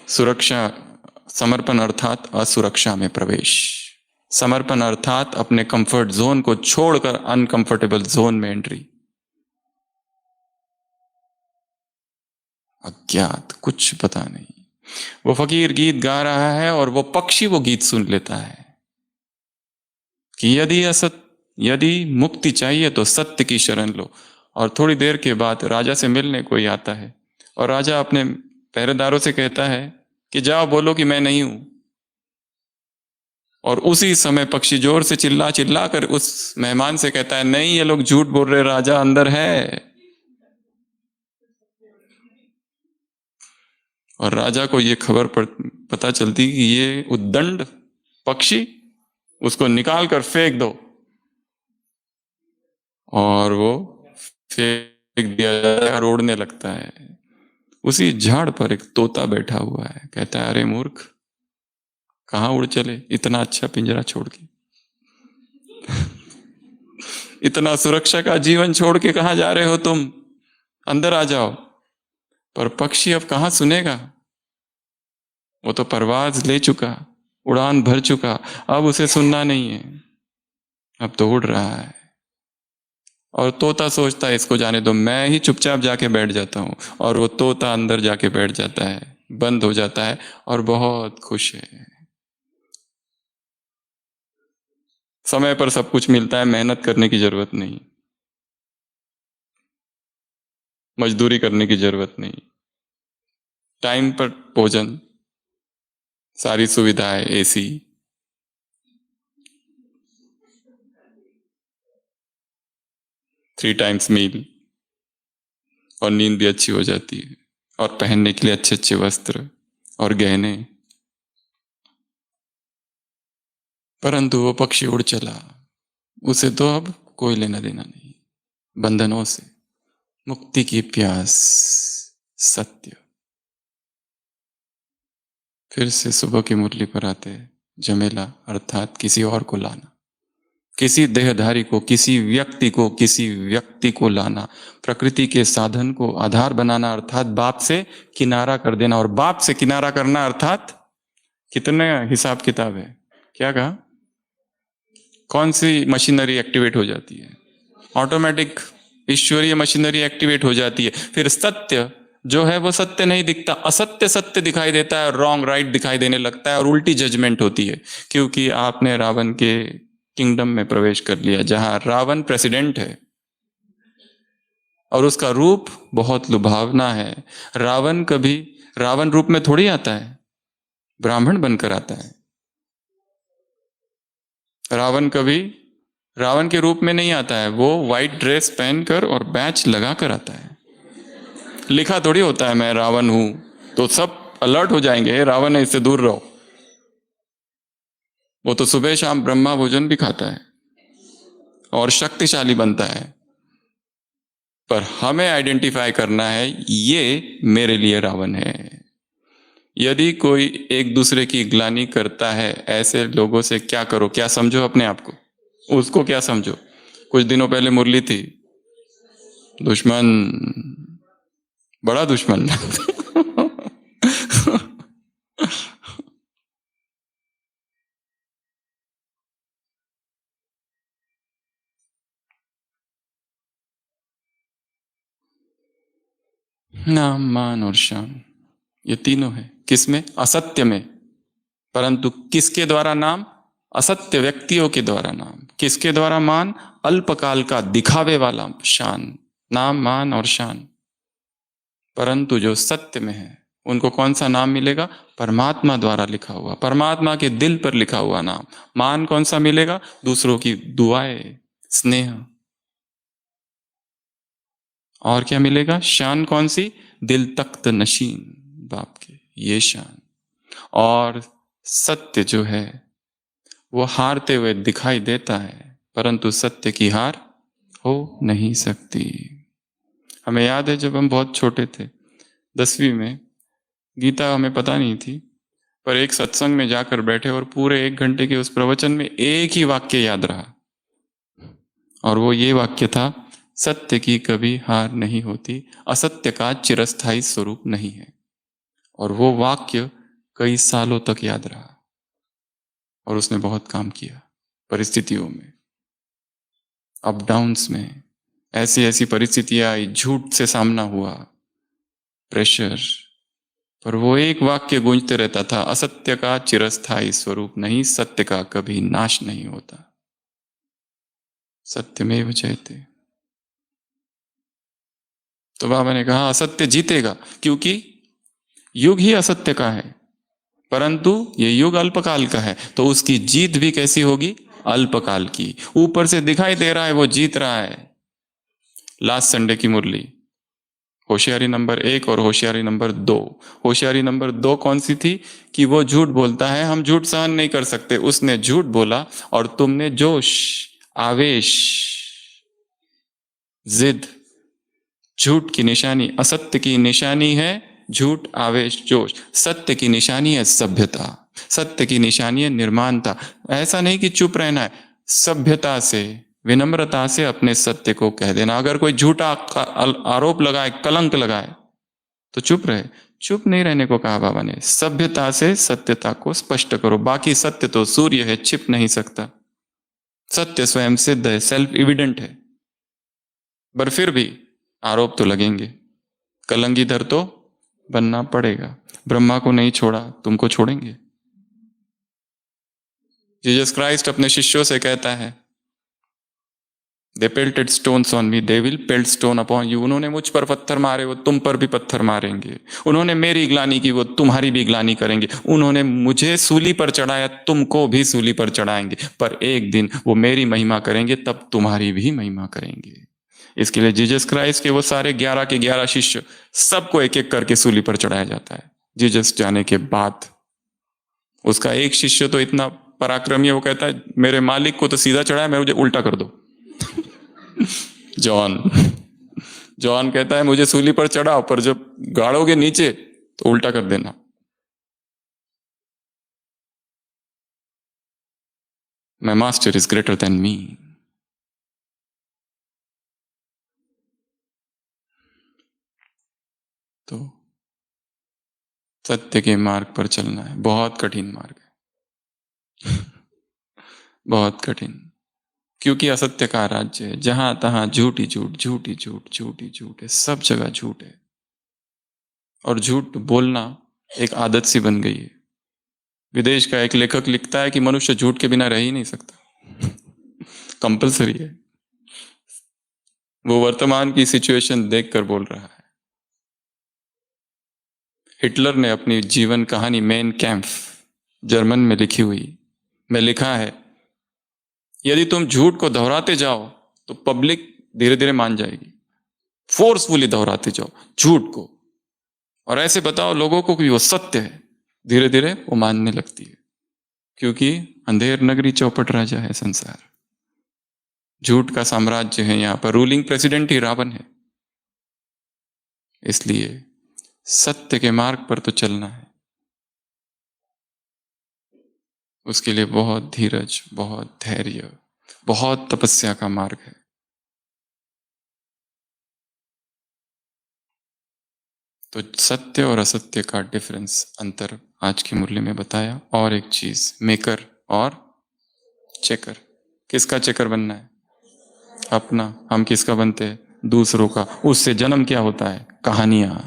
सुरक्षा, समर्पण अर्थात असुरक्षा में प्रवेश। समर्पण अर्थात अपने कंफर्ट जोन को छोड़कर अनकंफर्टेबल जोन में एंट्री। अज्ञात, कुछ पता नहीं। वो फकीर गीत गा रहा है और वो पक्षी वो गीत सुन लेता है कि यदि मुक्ति चाहिए तो सत्य की शरण लो। और थोड़ी देर के बाद राजा से मिलने कोई आता है और राजा अपने पहरेदारों से कहता है कि जाओ बोलो कि मैं नहीं हूं। और उसी समय पक्षी जोर से चिल्ला चिल्ला कर उस मेहमान से कहता है, नहीं ये लोग झूठ बोल रहे, राजा अंदर है। और राजा को ये खबर पता चलती कि ये उद्दंड पक्षी, उसको निकाल कर फेंक दो। और वो फेंक दिया जाता है और उड़ने लगता है। उसी झाड़ पर एक तोता बैठा हुआ है, कहता है, अरे मूर्ख, कहाँ उड़ चले इतना अच्छा पिंजरा छोड़ के। इतना सुरक्षा का जीवन छोड़ के कहाँ जा रहे हो तुम, अंदर आ जाओ। पर पक्षी अब कहाँ सुनेगा, वो तो परवाज ले चुका, उड़ान भर चुका, अब उसे सुनना नहीं है, अब तो उड़ रहा है। और तोता सोचता है इसको जाने दो, मैं ही चुपचाप जाके बैठ जाता हूं। और वो तोता अंदर जाके बैठ जाता है, बंद हो जाता है और बहुत खुश है। समय पर सब कुछ मिलता है, मेहनत करने की जरूरत नहीं, मजदूरी करने की जरूरत नहीं, टाइम पर भोजन, सारी सुविधाएं, एसी, 3 टाइम्स मील, और नींद भी अच्छी हो जाती है, और पहनने के लिए अच्छे अच्छे वस्त्र और गहने। परंतु वो पक्षी उड़ चला, उसे तो अब कोई लेना देना नहीं बंधनों से। मुक्ति की प्यास, सत्य। फिर से सुबह की मुरली पर आते, जमेला अर्थात किसी और को लाना, किसी देहधारी को, किसी व्यक्ति को लाना, प्रकृति के साधन को आधार बनाना अर्थात बाप से किनारा कर देना। और बाप से किनारा करना अर्थात कितने हिसाब किताब है, क्या कहा, कौन सी मशीनरी एक्टिवेट हो जाती है, ऑटोमेटिक ईश्वरीय मशीनरी एक्टिवेट हो जाती है। फिर सत्य जो है वो सत्य नहीं दिखता, असत्य सत्य दिखाई देता है, रॉन्ग राइट दिखाई देने लगता है, और उल्टी जजमेंट होती है। क्योंकि आपने रावण के किंगडम में प्रवेश कर लिया, जहां रावण प्रेसिडेंट है और उसका रूप बहुत लुभावना है। रावण कभी रावण रूप में थोड़ी आता है, ब्राह्मण बनकर आता है। रावण कभी रावण के रूप में नहीं आता है, वो व्हाइट ड्रेस पहनकर और बैच लगा कर आता है। लिखा थोड़ी होता है मैं रावण हूं, तो सब अलर्ट हो जाएंगे, रावण है इससे दूर रहो। वो तो सुबह शाम ब्रह्मा भोजन भी खाता है और शक्तिशाली बनता है। पर हमें आइडेंटिफाई करना है, ये मेरे लिए रावण है। यदि कोई एक दूसरे की ग्लानि करता है, ऐसे लोगों से क्या करो, क्या समझो अपने आप को, उसको क्या समझो। कुछ दिनों पहले मुरली थी, दुश्मन, बड़ा दुश्मन। नाम, मान और शान, ये तीनों है किसमें, असत्य में। परंतु किसके द्वारा नाम, असत्य व्यक्तियों के द्वारा नाम। किसके द्वारा मान, अल्पकाल का दिखावे वाला शान, नाम, मान और शान। परंतु जो सत्य में है उनको कौन सा नाम मिलेगा, परमात्मा द्वारा लिखा हुआ, परमात्मा के दिल पर लिखा हुआ नाम। मान कौन सा मिलेगा, दूसरों की दुआएं, स्नेह। और क्या मिलेगा, शान कौन सी, दिल तख्त नशीन बाप के, ये शान। और सत्य जो है वो हारते हुए दिखाई देता है, परंतु सत्य की हार हो नहीं सकती। हमें याद है जब हम बहुत छोटे थे, 10वीं में, गीता हमें पता नहीं थी, पर एक सत्संग में जाकर बैठे और पूरे 1 घंटे के उस प्रवचन में एक ही वाक्य याद रहा, और वो ये वाक्य था, सत्य की कभी हार नहीं होती, असत्य का चिरस्थायी स्वरूप नहीं है। और वो वाक्य कई सालों तक याद रहा और उसने बहुत काम किया परिस्थितियों में, अप डाउन्स में। ऐसी ऐसी परिस्थितियां आई, झूठ से सामना हुआ, प्रेशर, पर वो एक वाक्य गूंजते रहता था, असत्य का चिरस्थायी स्वरूप नहीं, सत्य का कभी नाश नहीं होता। सत्यमेव जयते। तो बाबा ने कहा असत्य जीतेगा, क्योंकि युग ही असत्य का है, परंतु ये युग अल्पकाल का है, तो उसकी जीत भी कैसी होगी? अल्पकाल की। ऊपर से दिखाई दे रहा है वो जीत रहा है। लास्ट संडे की मुरली, होशियारी नंबर 1 और होशियारी नंबर 2। होशियारी नंबर 2 कौन सी थी? कि वो झूठ बोलता है, हम झूठ सहन नहीं कर सकते, उसने झूठ बोला और तुमने जोश, आवेश, जिद, झूठ की निशानी, असत्य की निशानी है झूठ, आवेश, जोश। सत्य की निशानी है सभ्यता, सत्य की निशानी है निर्माणता। ऐसा नहीं कि चुप रहना है, सभ्यता से, विनम्रता से अपने सत्य को कह देना। अगर कोई झूठा आरोप लगाए, कलंक लगाए, तो चुप रहे। चुप नहीं रहने को कहा बाबा ने, सभ्यता से सत्यता को स्पष्ट करो। बाकी सत्य तो सूर्य है, छिप नहीं सकता। सत्य स्वयं सिद्ध है, सेल्फ एविडेंट है, पर फिर भी आरोप तो लगेंगे। कलंगीधर तो बनना पड़ेगा। ब्रह्मा को नहीं छोड़ा, तुमको छोड़ेंगे। जीसस क्राइस्ट अपने शिष्यों से कहता है, they pelted stones on me, they will pelt stone upon you. उन्होंने मुझ पर पत्थर मारे, वो तुम पर भी पत्थर मारेंगे। उन्होंने मेरी ग्लानि की, वो तुम्हारी भी ग्लानि करेंगे। उन्होंने मुझे सूली पर चढ़ाया, तुमको भी सूली पर चढ़ाएंगे। पर एक दिन वो मेरी महिमा करेंगे, तब तुम्हारी भी महिमा करेंगे। इसके लिए जीसस क्राइस्ट के वो सारे 11 के 11 शिष्य, सबको एक एक करके सूली पर चढ़ाया जाता है। जीसस जाने के बाद उसका एक शिष्य तो इतना पराक्रमी है, वो कहता है मेरे मालिक को तो सीधा चढ़ाया, मैं मुझे उल्टा कर दो। जॉन जॉन कहता है मुझे सूली पर चढ़ाओ, पर जब गाड़ोगे नीचे तो उल्टा कर देना। My master is greater than me. तो सत्य के मार्ग पर चलना है, बहुत कठिन मार्ग है। बहुत कठिन, क्योंकि असत्य का राज्य है, जहां तहां झूठी झूठ, झूठी झूठ, झूठी झूठ है, सब जगह झूठ है। और झूठ बोलना एक आदत सी बन गई है। विदेश का एक लेखक लिखता है कि मनुष्य झूठ के बिना रह ही नहीं सकता, कंपलसरी है। वो वर्तमान की सिचुएशन देखकर बोल रहा है। हिटलर ने अपनी जीवन कहानी मेन कैंप जर्मन में लिखी हुई में लिखा है, यदि तुम झूठ को दोहराते जाओ तो पब्लिक धीरे धीरे मान जाएगी। फोर्सफुली दोहराते जाओ झूठ को, और ऐसे बताओ लोगों को कि वो सत्य है, धीरे धीरे वो मानने लगती है। क्योंकि अंधेर नगरी चौपट राजा है संसार, झूठ का साम्राज्य है यहां पर, रूलिंग प्रेसिडेंट ही रावण है। इसलिए सत्य के मार्ग पर तो चलना है, उसके लिए बहुत धीरज, बहुत धैर्य, बहुत तपस्या का मार्ग है। तो सत्य और असत्य का डिफरेंस, अंतर आज की मुरली में बताया। और एक चीज, मेकर और चेकर। किसका चेकर बनना है? अपना। हम किसका बनते हैं? दूसरों का। उससे जन्म क्या होता है? कहानियां।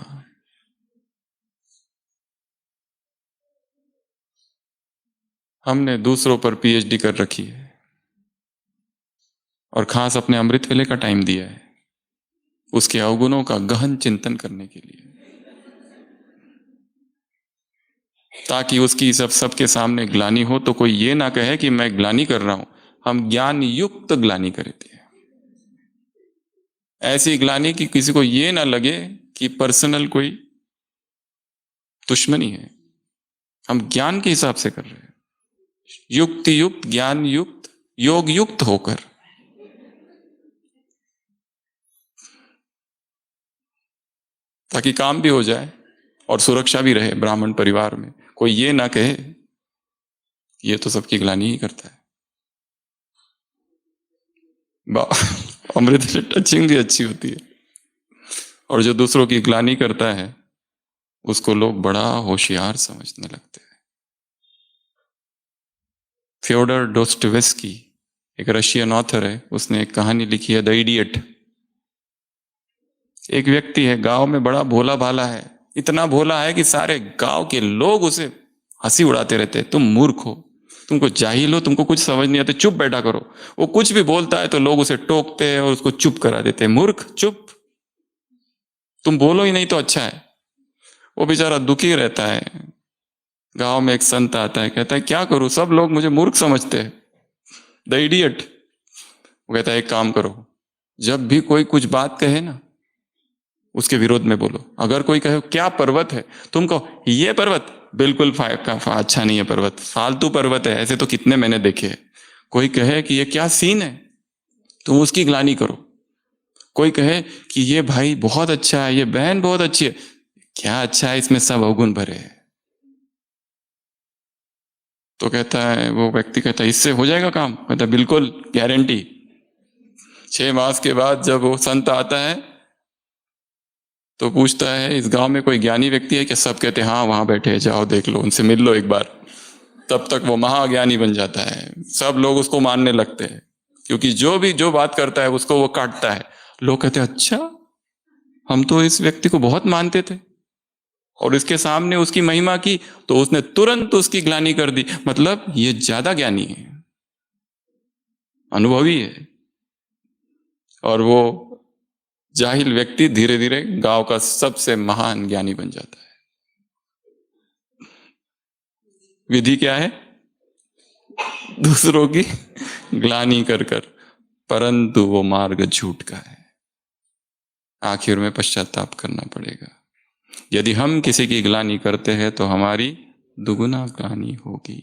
हमने दूसरों पर पीएचडी कर रखी है, और खास अपने अमृत वेले का टाइम दिया है उसके अवगुणों का गहन चिंतन करने के लिए, ताकि उसकी सबके सामने ग्लानि हो तो कोई ये ना कहे कि मैं ग्लानि कर रहा हूं। हम ज्ञान युक्त ग्लानि करते हैं, ऐसी ग्लानि कि किसी को ये ना लगे कि पर्सनल कोई दुश्मनी है। हम ज्ञान के हिसाब से कर रहे हैं, युक्ति युक्त, ज्ञान युक्त, योग युक्त होकर। ताकि काम भी हो जाए और सुरक्षा भी रहे ब्राह्मण परिवार में। कोई ये ना कहे ये तो सबकी ग्लानि ही करता है। अमृत से टचिंग भी अच्छी होती है। और जो दूसरों की ग्लानि करता है उसको लोग बड़ा होशियार समझने लगते हैं। फ्योडर डोस्टोवेस्की एक रशियन ऑथर है, उसने एक कहानी लिखी है द इडियट। एक व्यक्ति है, गांव में बड़ा भोला भाला है, इतना भोला है कि सारे गांव के लोग उसे हंसी उड़ाते रहते हैं, तुम मूर्ख हो, तुमको जाहिल हो, तुमको कुछ समझ नहीं आता, चुप बैठा करो। वो कुछ भी बोलता है तो लोग उसे टोकते हैं और उसको चुप करा देते हैं, मूर्ख चुप, तुम बोलो ही नहीं तो अच्छा है। वो बेचारा दुखी रहता है। गांव में एक संत आता है, कहता है क्या करूं, सब लोग मुझे मूर्ख समझते हैं, द इडियट। वो कहता है एक काम करो, जब भी कोई कुछ बात कहे ना उसके विरोध में बोलो। अगर कोई कहे क्या पर्वत है, तुम कहो ये पर्वत बिल्कुल अच्छा नहीं है, पर्वत फालतू पर्वत है, ऐसे तो कितने मैंने देखे हैं। कोई कहे कि ये क्या सीन है, तुम उसकी ग्लानि करो। कोई कहे कि ये भाई बहुत अच्छा है, ये बहन बहुत अच्छी है, क्या अच्छा है इसमें, सब अवगुण भरे हैं। तो कहता है, वो व्यक्ति कहता है इससे हो जाएगा काम, कहता है बिल्कुल गारंटी। 6 मास के बाद जब वो संत आता है तो पूछता है इस गांव में कोई ज्ञानी व्यक्ति है क्या? सब कहते हैं हाँ वहां बैठे हैं, जाओ देख लो, उनसे मिल लो एक बार। तब तक वो महाज्ञानी बन जाता है, सब लोग उसको मानने लगते हैं, क्योंकि जो भी जो बात करता है उसको वो काटता है। लोग कहते हैं अच्छा, हम तो इस व्यक्ति को बहुत मानते थे, और इसके सामने उसकी महिमा की तो उसने तुरंत उसकी ग्लानि कर दी, मतलब ये ज्यादा ज्ञानी है, अनुभवी है। और वो जाहिल व्यक्ति धीरे धीरे गांव का सबसे महान ज्ञानी बन जाता है। विधि क्या है? दूसरों की ग्लानि कर कर, परंतु वो मार्ग झूठ का है, आखिर में पश्चाताप करना पड़ेगा। यदि हम किसी की ग्लानि करते हैं तो हमारी दुगुना ग्लानि होगी।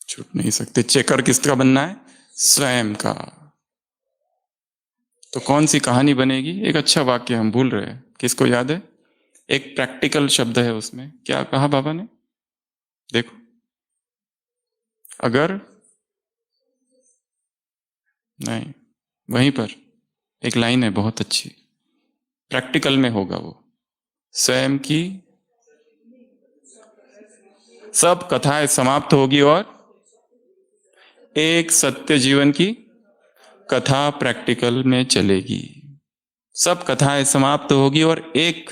छूट नहीं सकते। चेकर किसका बनना है? स्वयं का। तो कौन सी कहानी बनेगी? एक अच्छा वाक्य हम भूल रहे हैं, किसको याद है? एक प्रैक्टिकल शब्द है उसमें, क्या कहा बाबा ने? देखो, अगर नहीं, वहीं पर एक लाइन है बहुत अच्छी, प्रैक्टिकल में होगा वो। स्वयं की सब कथाएं समाप्त होगी और एक सत्य जीवन की कथा प्रैक्टिकल में चलेगी। सब कथाएं समाप्त होगी और एक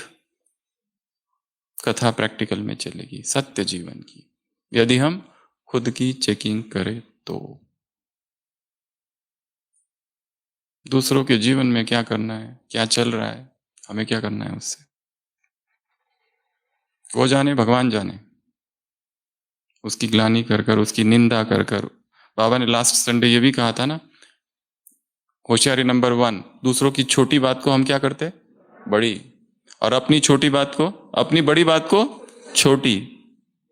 कथा प्रैक्टिकल में चलेगी, सत्य जीवन की। यदि हम खुद की चेकिंग करें तो दूसरों के जीवन में क्या करना है, क्या चल रहा है, हमें क्या करना है उससे, वो जाने, भगवान जाने। उसकी ग्लानि कर कर, उसकी निंदा कर कर। बाबा ने लास्ट संडे ये भी कहा था ना, होशियारी नंबर 1, दूसरों की छोटी बात को हम क्या करते? बड़ी। और अपनी छोटी बात को, अपनी बड़ी बात को छोटी।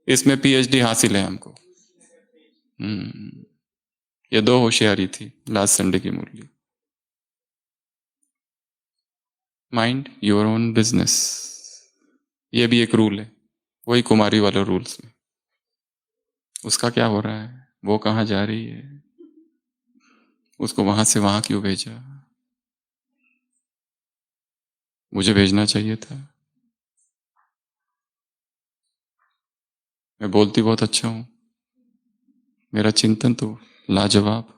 इसमें पीएचडी हासिल है हमको। ये 2 होशियारी थी लास्ट संडे की मुरली। माइंड योर ओन बिजनेस, ये भी एक रूल है, वही कुमारी वाले रूल्स में। उसका क्या हो रहा है, वो कहाँ जा रही है, उसको वहां से वहां क्यों भेजा, मुझे भेजना चाहिए था। मैं बोलती बहुत अच्छा हूं, मेरा चिंतन तो लाजवाब।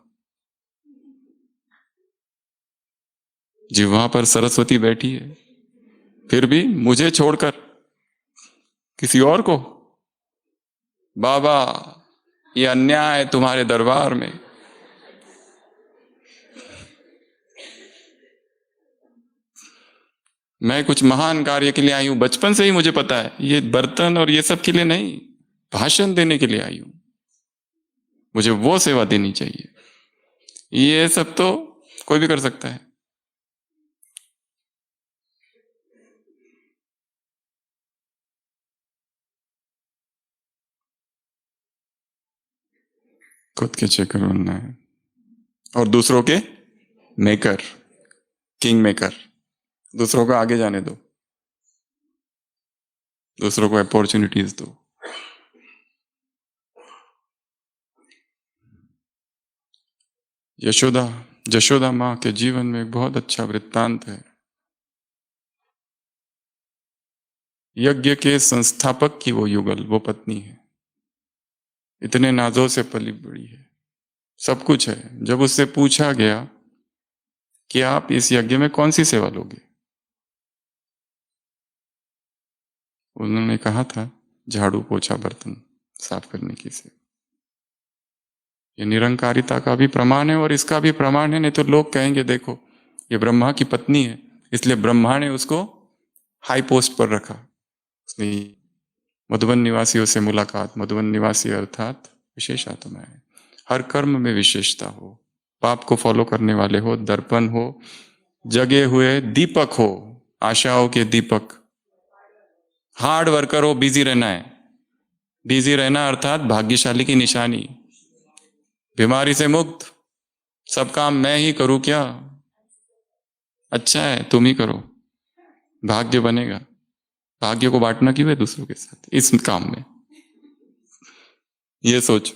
जिह्वा पर सरस्वती बैठी है, फिर भी मुझे छोड़कर किसी और को, बाबा ये अन्याय है तुम्हारे दरबार में। मैं कुछ महान कार्य के लिए आई हूं, बचपन से ही मुझे पता है, ये बर्तन और ये सब के लिए नहीं, भाषण देने के लिए आई हूं, मुझे वो सेवा देनी चाहिए। ये सब तो कोई भी कर सकता है। खुद के चेकर बनना है और दूसरों के मेकर, किंग मेकर। दूसरों को आगे जाने दो, दूसरों को अपॉर्चुनिटीज दो। यशोदा जशोदा माँ के जीवन में एक बहुत अच्छा वृत्तांत है। यज्ञ के संस्थापक की वो युगल, वो पत्नी है, इतने नाजों से पली बड़ी है, सब कुछ है। जब उससे पूछा गया कि आप इस यज्ञ में कौन सी सेवा लोगे, उन्होंने कहा था झाड़ू पोछा बर्तन साफ करने की सेवा। ये निरंकारिता का भी प्रमाण है और इसका भी प्रमाण है। नहीं तो लोग कहेंगे देखो ये ब्रह्मा की पत्नी है इसलिए ब्रह्मा ने उसको हाई पोस्ट पर रखा। उसने मधुबन निवासियों से मुलाकात, मधुबन निवासी अर्थात विशेष आत्मा है। हर कर्म में विशेषता हो, पाप को फॉलो करने वाले हो, दर्पण हो, जगे हुए दीपक हो, आशाओं के दीपक, हार्ड वर्कर हो, बिजी रहना है। बिजी रहना अर्थात भाग्यशाली की निशानी। बीमारी से मुक्त, सब काम मैं ही करूं क्या? अच्छा है तुम ही करो, भाग्य बनेगा। भाग्य को बांटना क्यों है दूसरों के साथ इस काम में, ये सोच।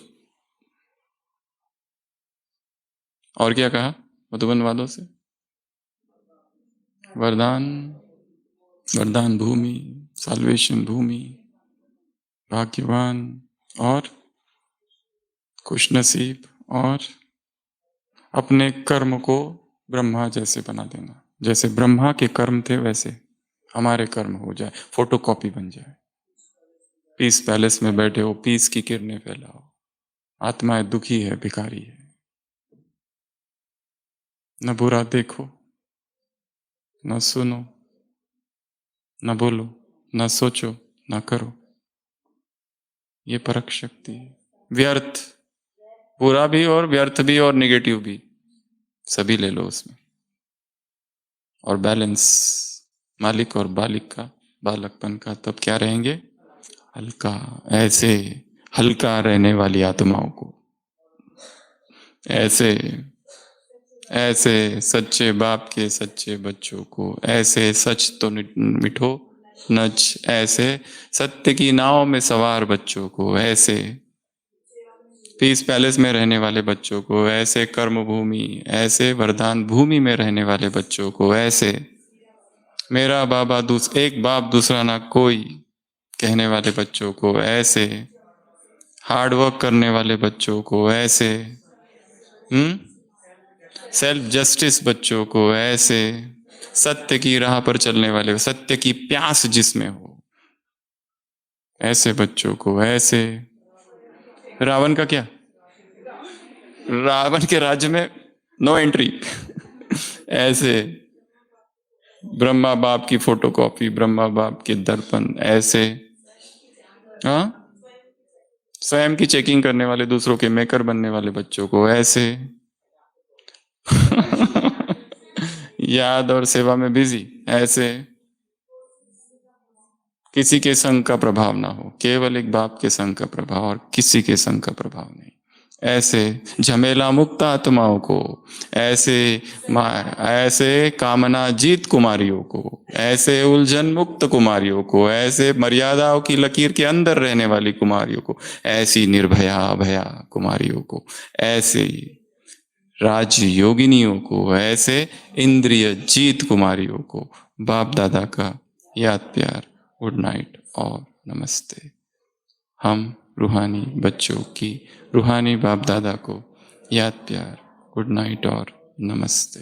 और क्या कहा मधुबन वालों से? वरदान, वरदान भूमि, साल्वेशन भूमि, भाग्यवान और खुशनसीब, और अपने कर्म को ब्रह्मा जैसे बना देना। जैसे ब्रह्मा के कर्म थे वैसे हमारे कर्म हो जाए, फोटोकॉपी बन जाए। पीस पैलेस में बैठे हो, पीस की किरणें फैलाओ। आत्माएं दुखी है, भिखारी है, न बुरा देखो, न सुनो, न बोलो, न सोचो, न करो। ये परख शक्ति है। व्यर्थ, बुरा भी और व्यर्थ भी और निगेटिव भी, सभी ले लो उसमें। और बैलेंस, मालिक और बालिक का, बालकपन का, तब क्या रहेंगे? हल्का। ऐसे हल्का रहने वाली आत्माओं को, ऐसे ऐसे सच्चे बाप के सच्चे बच्चों को, ऐसे सच तो मिठो नच, ऐसे सत्य की नाव में सवार बच्चों को, ऐसे पीस पैलेस में रहने वाले बच्चों को, ऐसे कर्म भूमि, ऐसे वरदान भूमि में रहने वाले बच्चों को, ऐसे मेरा बाबा एक बाप दूसरा ना कोई कहने वाले बच्चों को, ऐसे हार्डवर्क करने वाले बच्चों को, ऐसे सेल्फ जस्टिस बच्चों को, ऐसे सत्य की राह पर चलने वाले, सत्य की प्यास जिसमें हो, ऐसे बच्चों को, ऐसे। रावण का क्या? रावण के राज्य में नो एंट्री। ऐसे ब्रह्मा बाप की फोटोकॉपी, ब्रह्मा बाप के दर्पण, ऐसे हाँ स्वयं की चेकिंग करने वाले, दूसरों के मेकर बनने वाले बच्चों को, ऐसे याद और सेवा में बिजी, ऐसे किसी के संग का प्रभाव ना हो, केवल एक बाप के संग का प्रभाव और किसी के संग का प्रभाव नहीं। ऐसे झमेला मुक्त आत्माओं को, ऐसे ऐसे कामना जीत कुमारियों को, ऐसे उलझन मुक्त कुमारियों को, ऐसे मर्यादाओं की लकीर के अंदर रहने वाली कुमारियों को, ऐसी निर्भया भया कुमारियों को, ऐसे राज योगिनियों को, ऐसे इंद्रिय जीत कुमारियों को, बाप दादा का याद प्यार, गुड नाइट और नमस्ते। हम रूहानी बच्चों की, रूहानी बाप दादा को याद प्यार, गुड नाइट और नमस्ते।